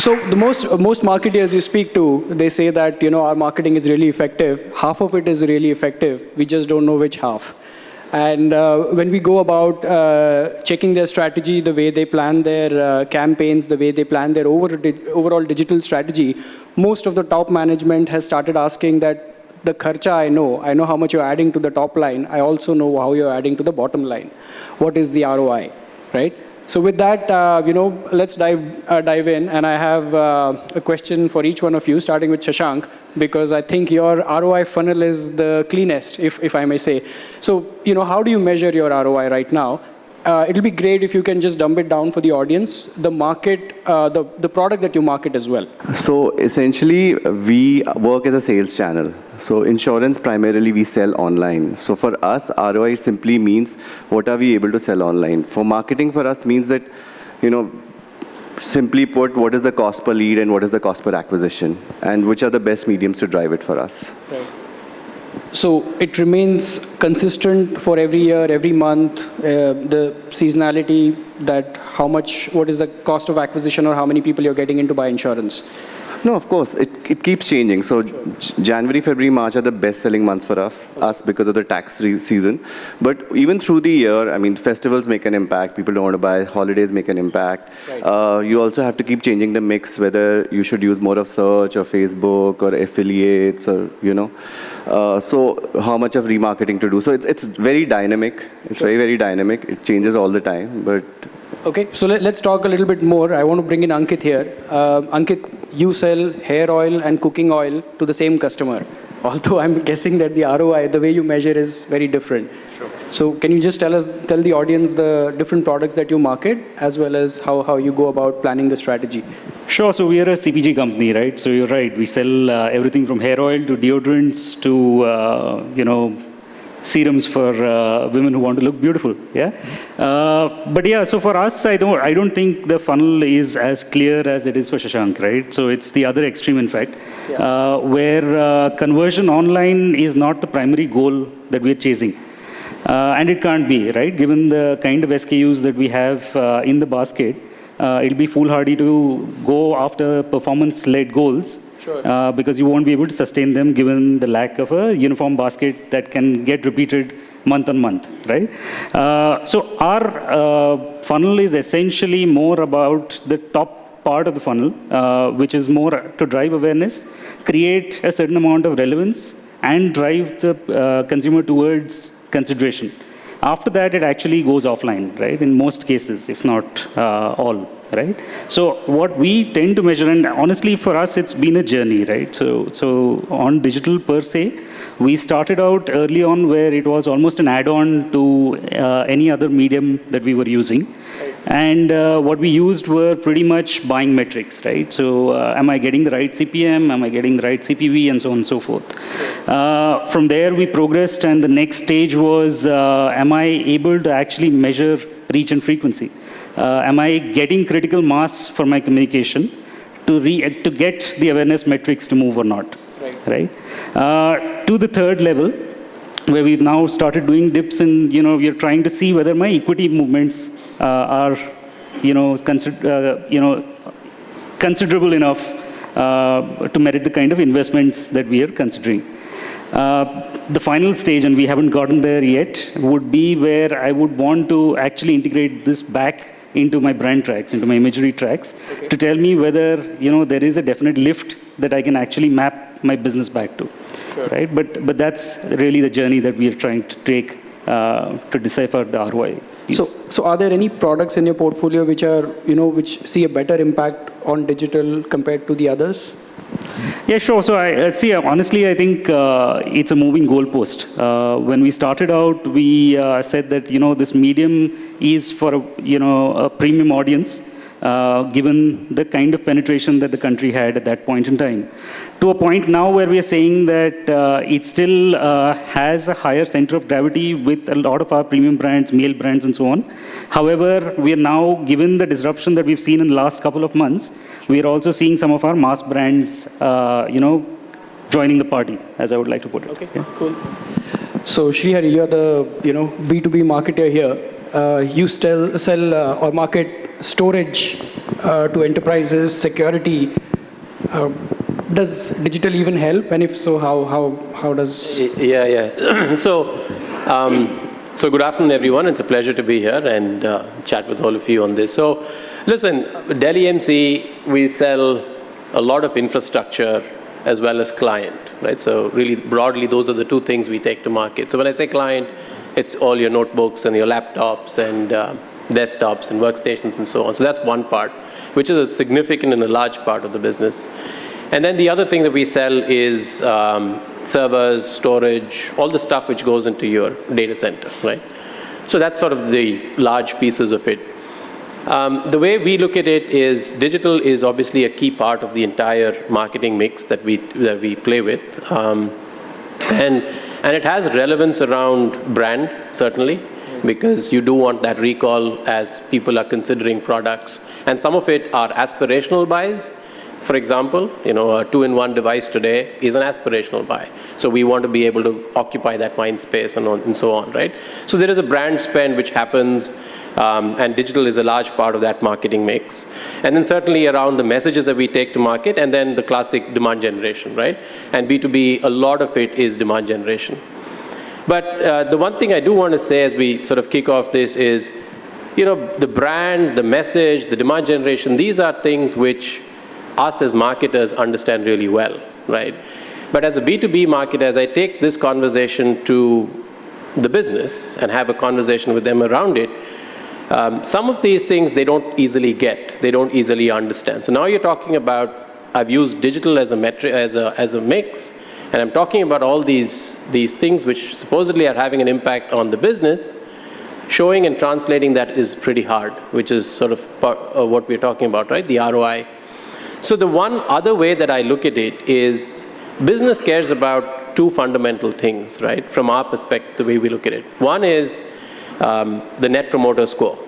So the most marketers you speak to, they say that our marketing is really effective. Half of it is really effective. We just don't know which half. And when we go about checking their strategy, the way they plan their campaigns, the way they plan their overall digital strategy, most of the top management has started asking that the kharcha I know how much you're adding to the top line. I also know how you're adding to the bottom line. What is the ROI, right? So with that, let's dive in. And I have a question for each one of you, starting with Shashank, because I think your ROI funnel is the cleanest, if I may say. So, how do you measure your ROI right now? It'll be great if you can just dumb it down for the audience, the market, the product that you market as well. So essentially, we work as a sales channel. So insurance, primarily, we sell online. So for us, ROI simply means what are we able to sell online. For marketing, for us, means that, simply put, what is the cost per lead and what is the cost per acquisition, and which are the best mediums to drive it for us. Right. So it remains consistent for every year, every month, the seasonality, that what is the cost of acquisition or how many people you're getting in to buy insurance? No, of course, it keeps changing. So January, February, March are the best-selling months for us because of the tax season. But even through the year, I mean, festivals make an impact. People don't want to buy. Holidays make an impact. Right. You also have to keep changing the mix, whether you should use more of search or Facebook or affiliates or, so how much of remarketing to do. So it's very dynamic. It's very, very dynamic. It changes all the time. But okay, so let's talk a little bit more. I want to bring in Ankit here. Ankit, you sell hair oil and cooking oil to the same customer. Although I'm guessing that the ROI, the way you measure, is very different. Sure. So can you just tell the audience the different products that you market, as well as how you go about planning the strategy? Sure. So we are a CPG company, right? So you're right. We sell everything from hair oil to deodorants to, serums for women who want to look beautiful, yeah. But yeah, so for us, I don't think the funnel is as clear as it is for Shashank, right? So it's the other extreme, in fact, where conversion online is not the primary goal that we are chasing, and it can't be, right? Given the kind of SKUs that we have in the basket, it'll be foolhardy to go after performance-led goals. Sure. Because you won't be able to sustain them given the lack of a uniform basket that can get repeated month on month, right? So our funnel is essentially more about the top part of the funnel, which is more to drive awareness, create a certain amount of relevance, and drive the consumer towards consideration. After that, it actually goes offline, right? In most cases, if not all. Right? So what we tend to measure, and honestly for us it's been a journey, right? So on digital per se, we started out early on where it was almost an add-on to any other medium that we were using. Right. And what we used were pretty much buying metrics, right? So am I getting the right CPM? Am I getting the right CPV? And so on and so forth. Right. From there we progressed, and the next stage was, am I able to actually measure reach and frequency? Am I getting critical mass for my communication to get the awareness metrics to move or not? Right? To the third level, where we've now started doing dips, and we are trying to see whether my equity movements are considerable enough to merit the kind of investments that we are considering. The final stage, and we haven't gotten there yet, would be where I would want to actually integrate this back into my brand tracks, into my imagery tracks, to tell me whether there is a definite lift that I can actually map my business back to. Sure. Right? But that's really the journey that we are trying to take to decipher the ROI piece. So are there any products in your portfolio which are which see a better impact on digital compared to the others? Yeah, sure. So honestly, I think it's a moving goalpost. When we started out, we said that, this medium is for a premium audience, given the kind of penetration that the country had at that point in time. To a point now where we are saying that it still has a higher center of gravity with a lot of our premium brands, male brands, and so on. However, we are now, given the disruption that we've seen in the last couple of months, we are also seeing some of our mass brands, joining the party, as I would like to put it. Okay, cool. So Srihari, you're the B2B marketer here. you still sell or market storage to enterprises, security. Does digital even help? And if so, how does? Yeah. So good afternoon, everyone. It's a pleasure to be here and chat with all of you on this. So listen, Dell EMC, we sell a lot of infrastructure as well as client, right? So really broadly, those are the two things we take to market. So when I say client, it's all your notebooks and your laptops and desktops and workstations and so on. So that's one part, which is a significant and a large part of the business. And then the other thing that we sell is servers, storage, all the stuff which goes into your data center, right? So that's sort of the large pieces of it. The way we look at it is digital is obviously a key part of the entire marketing mix that we play with. And it has relevance around brand, certainly, because you do want that recall as people are considering products. And some of it are aspirational buys. For example, a 2-in-1 device today is an aspirational buy. So we want to be able to occupy that mind space and so on, right? So there is a brand spend which happens, and digital is a large part of that marketing mix. And then certainly around the messages that we take to market, and then the classic demand generation, right? And B2B, a lot of it is demand generation. But the one thing I do want to say as we sort of kick off this is, the brand, the message, the demand generation, these are things which us as marketers understand really well, right? But as a B2B marketer, as I take this conversation to the business and have a conversation with them around it, some of these things they don't easily get, they don't easily understand. So now you're talking about, I've used digital as a metric, as a mix, and I'm talking about all these things which supposedly are having an impact on the business. Showing and translating that is pretty hard, which is sort of part of what we're talking about, right? The ROI. So the one other way that I look at it is business cares about two fundamental things, right? From our perspective, the way we look at it. One is the net promoter score.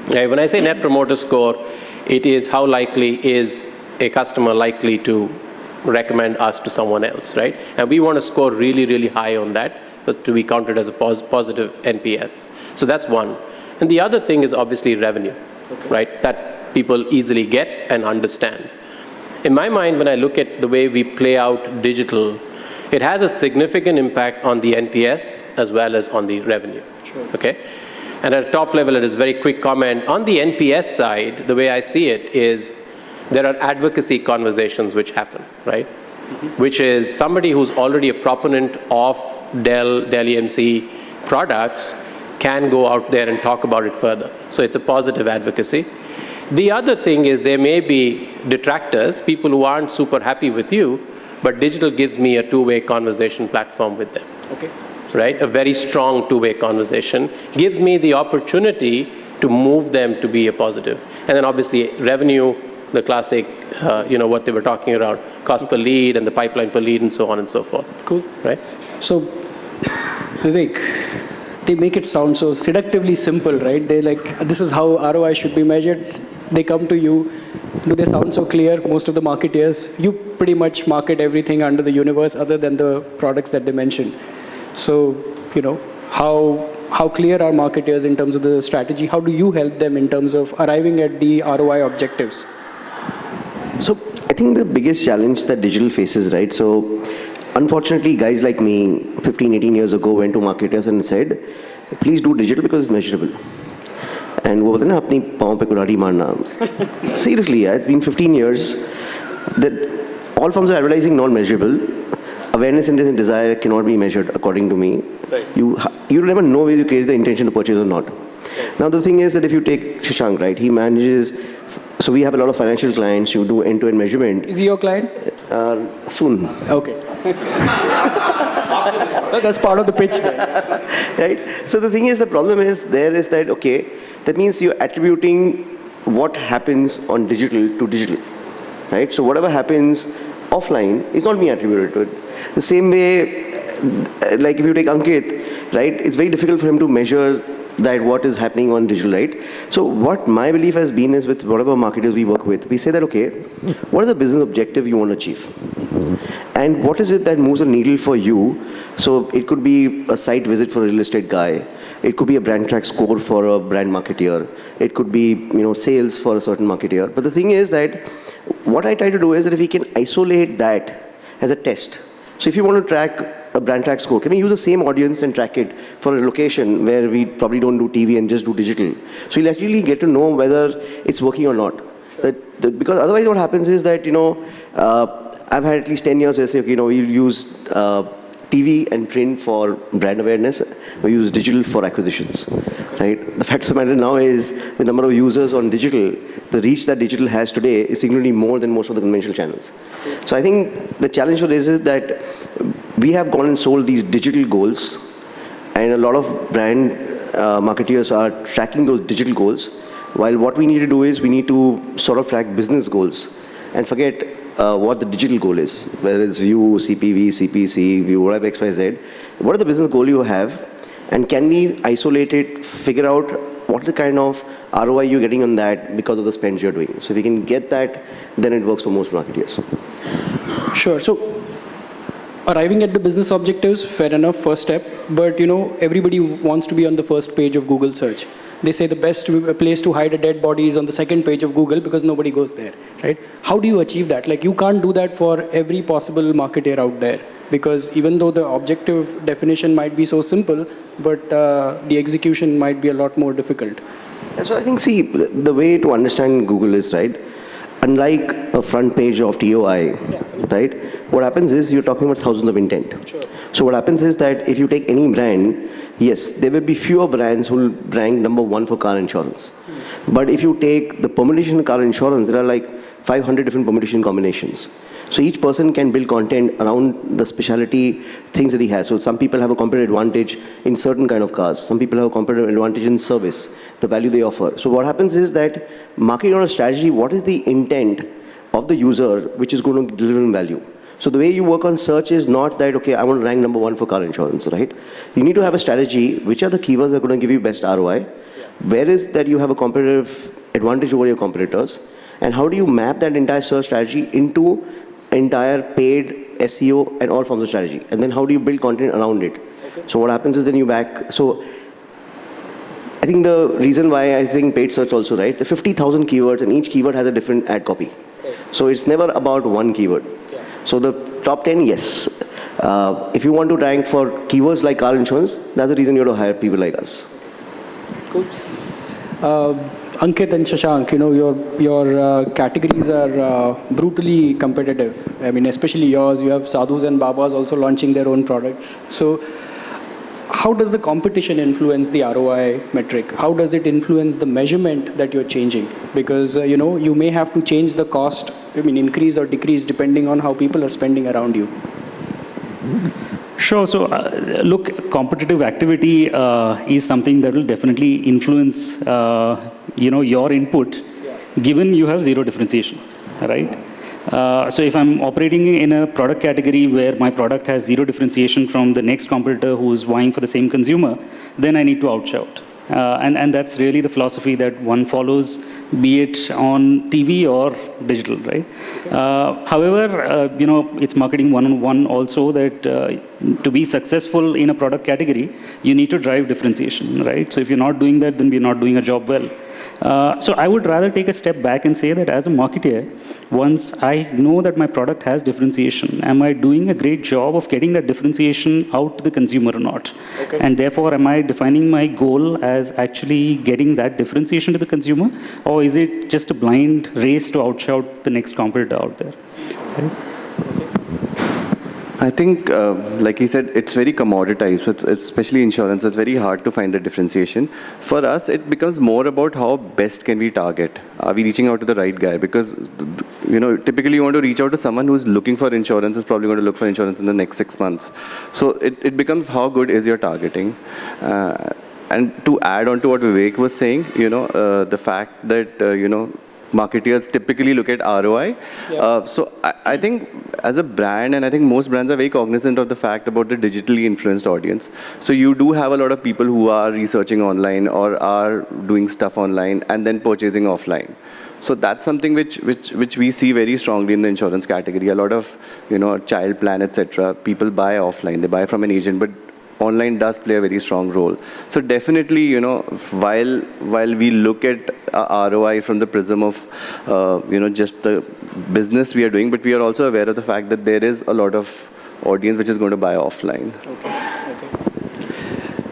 Okay, when I say net promoter score, it is how likely is a customer likely to recommend us to someone else, right? And we want to score really, really high on that to be counted as a positive NPS. So that's one. And the other thing is obviously revenue, right? That people easily get and understand. In my mind, when I look at the way we play out digital, it has a significant impact on the NPS as well as on the revenue. Sure. Okay? And at a top level, it is a very quick comment. On the NPS side, the way I see it is there are advocacy conversations which happen, right? Mm-hmm. Which is somebody who's already a proponent of Dell EMC products can go out there and talk about it further. So it's a positive advocacy. The other thing is there may be detractors, people who aren't super happy with you, but digital gives me a two-way conversation platform with them. Okay. Right? A very strong two-way conversation gives me the opportunity to move them to be a positive. And then obviously revenue, the classic, what they were talking about, cost per lead and the pipeline per lead and so on and so forth. Cool. Right? So, Vivek, they make it sound so seductively simple, right? They this is how ROI should be measured. They come to you. Do they sound so clear? Most of the marketeers, you pretty much market everything under the universe other than the products that they mentioned. So, how clear are marketers in terms of the strategy? How do you help them in terms of arriving at the ROI objectives? So I think the biggest challenge that digital faces, right? So unfortunately, guys like me, 15, 18 years ago, went to marketers and said, please do digital because it's measurable. And वो बोलते हैं ना अपनी पाँव पे कुल्हाड़ी मारना. Seriously, it's been 15 years that all forms of advertising not measurable. Awareness, intent, and desire cannot be measured, according to me. Right. You never know whether you create the intention to purchase or not. Right. Now the thing is that if you take Shashank, right, he manages. So we have a lot of financial clients who do end-to-end measurement. Is he your client? Soon. Okay. That's part of the pitch then. Right? So the thing is, the problem is that, okay, that means you're attributing what happens on digital to digital. Right? So whatever happens offline is not being attributed to it. The same way, like if you take Ankit, right, it's very difficult for him to measure that what is happening on digital, right? So what my belief has been is with whatever marketers we work with, we say that, okay, what is the business objective you want to achieve? And what is it that moves the needle for you? So it could be a site visit for a real estate guy. It could be a brand track score for a brand marketeer. It could be, sales for a certain marketeer. But the thing is that what I try to do is that if we can isolate that as a test. So if you want to track a brand track score, can we use the same audience and track it for a location where we probably don't do TV and just do digital? So you'll actually get to know whether it's working or not. Because otherwise what happens is that, I've had at least 10 years where I say, okay, we use TV and print for brand awareness. We use digital for acquisitions, right? The fact of the matter now is the number of users on digital, the reach that digital has today is significantly more than most of the conventional channels. So I think the challenge for this is that we have gone and sold these digital goals, and a lot of brand marketeers are tracking those digital goals, while what we need to do is we need to sort of track business goals and forget what the digital goal is, whether it's view, CPV, CPC, view, whatever XYZ. What is the business goal you have, and can we isolate it, figure out what the kind of ROI you're getting on that because of the spends you're doing. So if we can get that, then it works for most marketers. Sure. So arriving at the business objectives, fair enough, first step. But everybody wants to be on the first page of Google search. They say the best place to hide a dead body is on the second page of Google because nobody goes there, right? How do you achieve that? Like, you can't do that for every possible marketer out there, because even though the objective definition might be so simple, but the execution might be a lot more difficult. So I think, see, the way to understand Google is, right, unlike a front page of TOI, right, what happens is you're talking about thousands of intent. Sure. So what happens is that if you take any brand, yes, there will be fewer brands who will rank number one for car insurance. But if you take the permutation car insurance, there are like 500 different permutation combinations. So each person can build content around the specialty things that he has. So some people have a competitive advantage in certain kind of cars. Some people have a competitive advantage in service, the value they offer. So what happens is that marketing on a strategy, what is the intent of the user which is going to deliver value? So the way you work on search is not that, okay, I want to rank number one for car insurance, right? You need to have a strategy. Which are the keywords that are going to give you best ROI? Where is that you have a competitive advantage over your competitors? And how do you map that entire search strategy into entire paid SEO and all forms of strategy? And then how do you build content around it? Okay. So what happens is then you back. So I think the reason why I think paid search also, right? The 50,000 keywords, and each keyword has a different ad copy. Okay. So it's never about one keyword. Yeah. So the top 10, yes. If you want to rank for keywords like car insurance, that's the reason you have to hire people like us. Cool. Ankit and Shashank, your categories are brutally competitive. I mean, especially yours. You have sadhus and babas also launching their own products. So how does the competition influence the ROI metric? How does it influence the measurement that you're changing? Because, you may have to change the cost, increase or decrease depending on how people are spending around you. Sure. So, look, competitive activity is something that will definitely influence, your input, given you have zero differentiation, right? So if I'm operating in a product category where my product has zero differentiation from the next competitor who's vying for the same consumer, then I need to outshout. And that's really the philosophy that one follows, be it on TV or digital, right? However, it's marketing 101 also that to be successful in a product category, you need to drive differentiation, right? So if you're not doing that, then we're not doing a job well. So I would rather take a step back and say that as a marketer, once I know that my product has differentiation, am I doing a great job of getting that differentiation out to the consumer or not? Okay. And therefore, am I defining my goal as actually getting that differentiation to the consumer, or is it just a blind race to outshout the next competitor out there? Right? I think, like he said, it's very commoditized. So it's especially insurance, it's very hard to find the differentiation. For us, it becomes more about how best can we target. Are we reaching out to the right guy? Because, typically you want to reach out to someone who's looking for insurance, is probably going to look for insurance in the next 6 months. So it becomes how good is your targeting. And to add on to what Vivek was saying, the fact that, marketeers typically look at ROI. So I think as a brand, and I think most brands are very cognizant of the fact about the digitally influenced audience. So you do have a lot of people who are researching online or are doing stuff online and then purchasing offline. So that's something which we see very strongly in the insurance category. A lot of, child plan, etc. People buy offline. They buy from an agent, but online does play a very strong role. So definitely, while we look at ROI from the prism of, just the business we are doing, but we are also aware of the fact that there is a lot of audience which is going to buy offline. Okay.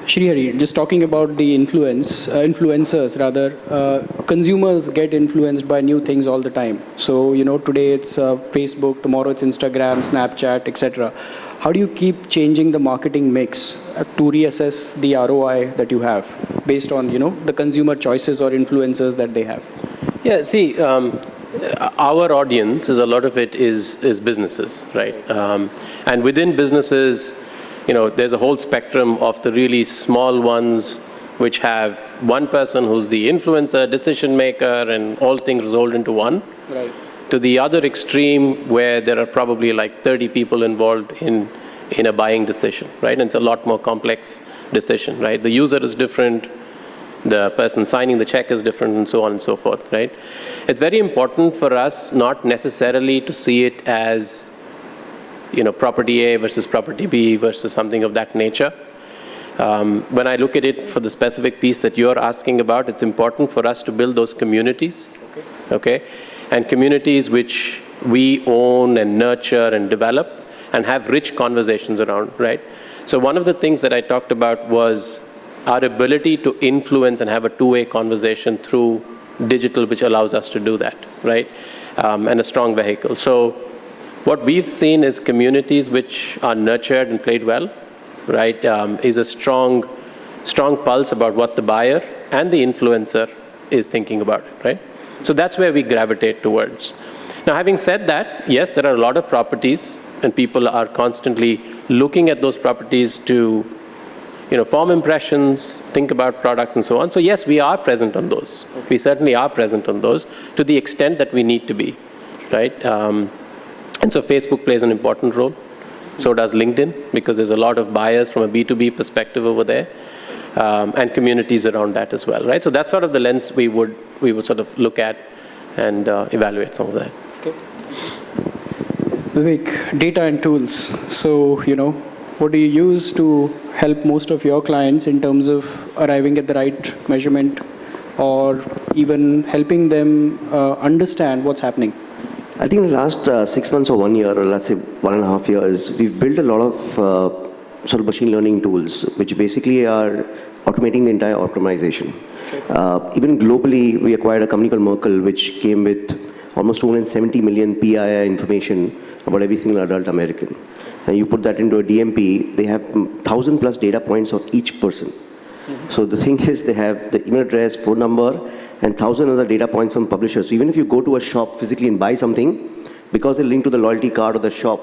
Shrihari, just talking about the influencers rather, consumers get influenced by new things all the time. So, today it's Facebook, tomorrow it's Instagram, Snapchat, etc. How do you keep changing the marketing mix to reassess the ROI that you have based on, the consumer choices or influencers that they have? Yeah, see, our audience, a lot of it is businesses, right? And within businesses, there's a whole spectrum of the really small ones which have one person who's the influencer, decision maker, and all things rolled into one. Right. To the other extreme where there are probably like 30 people involved in a buying decision, right? And it's a lot more complex decision, right? The user is different, the person signing the check is different, and so on and so forth, right? It's very important for us not necessarily to see it as property A versus property B versus something of that nature. When I look at it for the specific piece that you're asking about, it's important for us to build those communities, okay? And communities which we own and nurture and develop and have rich conversations around, right? So one of the things that I talked about was our ability to influence and have a two-way conversation through digital, which allows us to do that, right? And a strong vehicle. So what we've seen is communities which are nurtured and played well, right, is a strong pulse about what the buyer and the influencer is thinking about it, right? So that's where we gravitate towards. Now, having said that, yes, there are a lot of properties, and people are constantly looking at those properties to, form impressions, think about products, and so on. So yes, we are present on those. We certainly are present on those to the extent that we need to be, right? And so Facebook plays an important role. So does LinkedIn, because there's a lot of buyers from a B2B perspective over there, and communities around that as well, right? So that's sort of the lens we would sort of look at and evaluate some of that. Okay. Vivek, data and tools. So, what do you use to help most of your clients in terms of arriving at the right measurement or even helping them understand what's happening? I think in the last 6 months or 1 year, or let's say 1.5 years, we've built a lot of sort of machine learning tools, which basically are automating the entire optimization. Okay. Even globally, we acquired a company called Merkle, which came with almost 270 million PII information about every single adult American. And you put that into a DMP, they have 1,000 plus data points of each person. Mm-hmm. So the thing is, they have the email address, phone number, and 1,000 other data points from publishers. So even if you go to a shop physically and buy something, because they're linked to the loyalty card of the shop,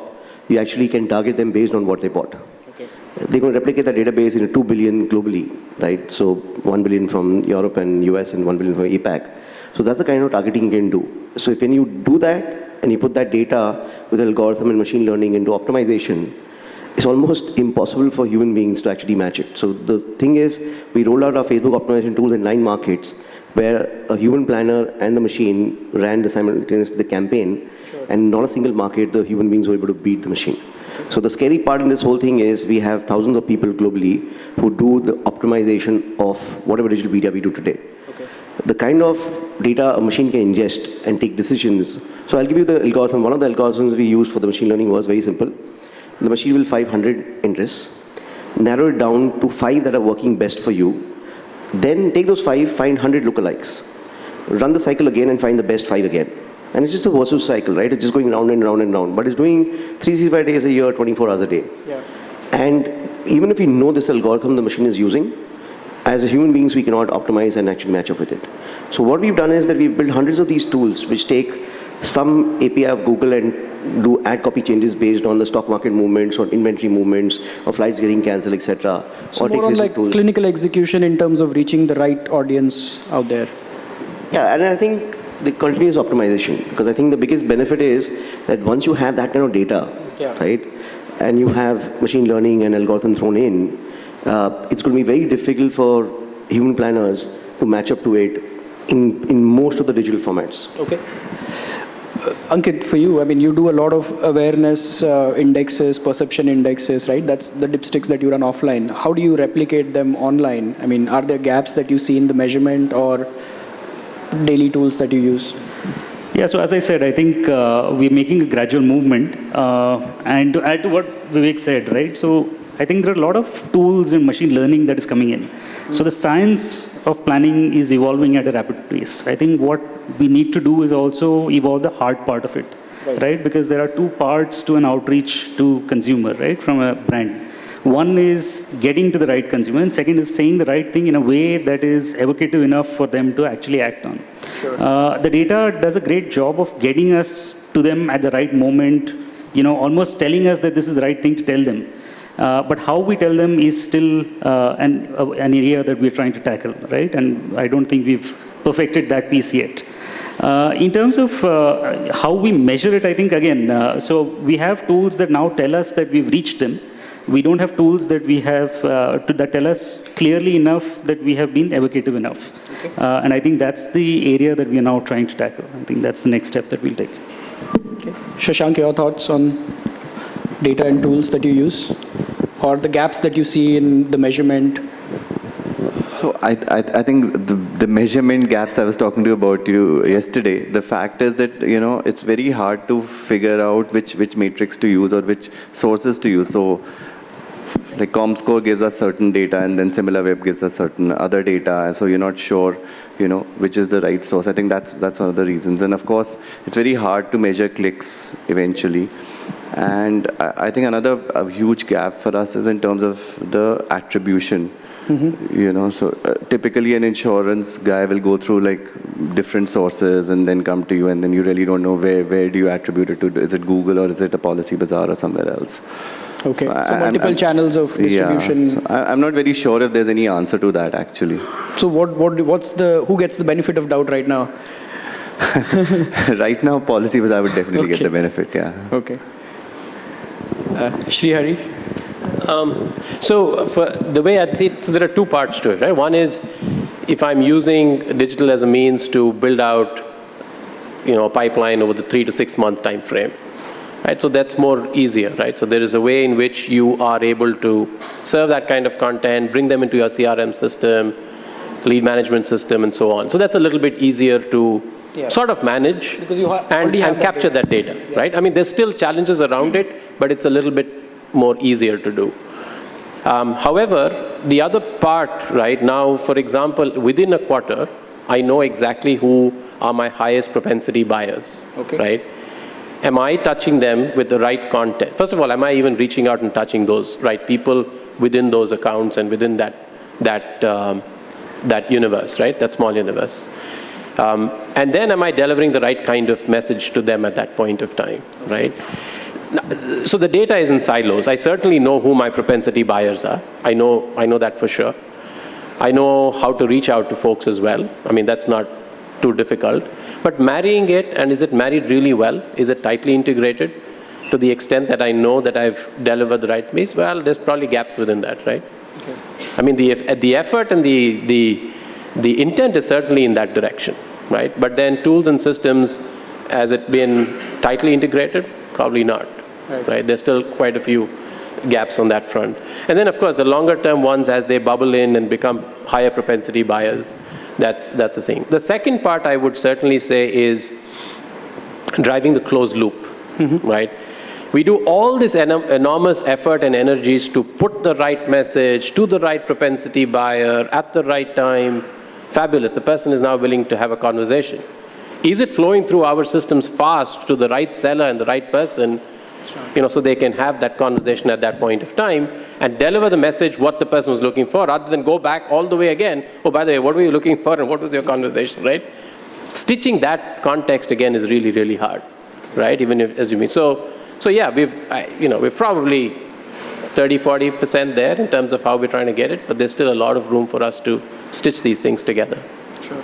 you actually can target them based on what they bought. Okay. They're going to replicate that database into 2 billion globally, right? So 1 billion from Europe and US and 1 billion from APAC. So that's the kind of targeting you can do. So if when you do that, and you put that data with algorithm and machine learning into optimization, it's almost impossible for human beings to actually match it. So the thing is, we rolled out our Facebook optimization tool in 9 markets, where a human planner and the machine ran simultaneously the campaign, sure. And not a single market the human beings were able to beat the machine. Okay. So the scary part in this whole thing is we have thousands of people globally who do the optimization of whatever digital media we do today. Okay. The kind of data a machine can ingest and take decisions. So I'll give you the algorithm. One of the algorithms we used for the machine learning was very simple. The machine will 500 interests, narrow it down to 5 that are working best for you. Then take those 5, find 100 lookalikes. Run the cycle again and find the best 5 again. And it's just a virtuous cycle, right? It's just going round and round and round. But it's doing 365 days a year, 24 hours a day. Yeah. And even if we know this algorithm the machine is using, as human beings, we cannot optimize and actually match up with it. So what we've done is that we've built hundreds of these tools which take some API of Google and do ad copy changes based on the stock market movements or inventory movements or flights getting cancelled, etc. So more on like clinical execution in terms of reaching the right audience out there. Yeah, and I think the continuous optimization, because I think the biggest benefit is that once you have that kind of data, right, and you have machine learning and algorithm thrown in, it's going to be very difficult for human planners to match up to it in most of the digital formats. Okay. Ankit, for you, I mean, you do a lot of awareness indexes, perception indexes, right? That's the dipsticks that you run offline. How do you replicate them online? I mean, are there gaps that you see in the measurement or daily tools that you use? Yeah, so as I said, I think we're making a gradual movement. And to add to what Vivek said, right? So I think there are a lot of tools in machine learning that is coming in. So the science of planning is evolving at a rapid pace. I think what we need to do is also evolve the hard part of it, right? Because there are two parts to an outreach to consumer, right, from a brand. One is getting to the right consumer, and second is saying the right thing in a way that is evocative enough for them to actually act on. Sure. The data does a great job of getting us to them at the right moment, almost telling us that this is the right thing to tell them. But how we tell them is still an area that we're trying to tackle, right? And I don't think we've perfected that piece yet. In terms of how we measure it, I think, again, so we have tools that now tell us that we've reached them. We don't have tools that we have that tell us clearly enough that we have been evocative enough. Okay. And I think that's the area that we are now trying to tackle. I think that's the next step that we'll take. Okay. Shashank, your thoughts on data and tools that you use, or the gaps that you see in the measurement? So I think the measurement gaps I was talking to you about yesterday, the fact is that, it's very hard to figure out which matrix to use or which sources to use. So like ComScore gives us certain data, and then SimilarWeb gives us certain other data, and so you're not sure, which is the right source. I think that's one of the reasons. And of course, it's very hard to measure clicks eventually. And I think another huge gap for us is in terms of the attribution. So typically an insurance guy will go through like different sources and then come to you, and then you really don't know where do you attribute it to. Is it Google, or is it a Policy Bazaar or somewhere else? Okay, so multiple channels of distribution. Yeah, so I'm not very sure if there's any answer to that actually. So who gets the benefit of doubt right now? Right now, Policy Bazaar would definitely get the benefit, yeah. Okay. Srihari? So for the way I'd see it, so there are two parts to it, right? One is if I'm using digital as a means to build out, a pipeline over the 3 to 6 month time frame, right? So that's more easier, right? So there is a way in which you are able to serve that kind of content, bring them into your CRM system, lead management system, and so on. So that's a little bit easier to sort of manage and capture that data, right? I mean, there's still challenges around it, but it's a little bit more easier to do. However, the other part right now, for example, within a quarter, I know exactly who are my highest propensity buyers, right? Am I touching them with the right content? First of all, am I even reaching out and touching those right people within those accounts and within that universe, right? That small universe. And then am I delivering the right kind of message to them at that point of time, right? So the data is in silos. I certainly know who my propensity buyers are. I know that for sure. I know how to reach out to folks as well. I mean, that's not too difficult. But marrying it, and is it married really well? Is it tightly integrated to the extent that I know that I've delivered the right piece? Well, there's probably gaps within that, right? Okay. I mean, the effort and the intent is certainly in that direction, right? But then tools and systems, has it been tightly integrated? Probably not, right? There's still quite a few gaps on that front. And then, of course, the longer term ones, as they bubble in and become higher propensity buyers, that's the thing. The second part I would certainly say is driving the closed loop, right? We do all this enormous effort and energies to put the right message to the right propensity buyer at the right time. Fabulous, the person is now willing to have a conversation. Is it flowing through our systems fast to the right seller and the right person, so they can have that conversation at that point of time and deliver the message what the person was looking for, rather than go back all the way again. Oh, by the way, what were you looking for and what was your conversation, right? Stitching that context again is really, really hard, right? Even if, as you mean. So yeah, we're probably 30-40% there in terms of how we're trying to get it, but there's still a lot of room for us to stitch these things together. Sure.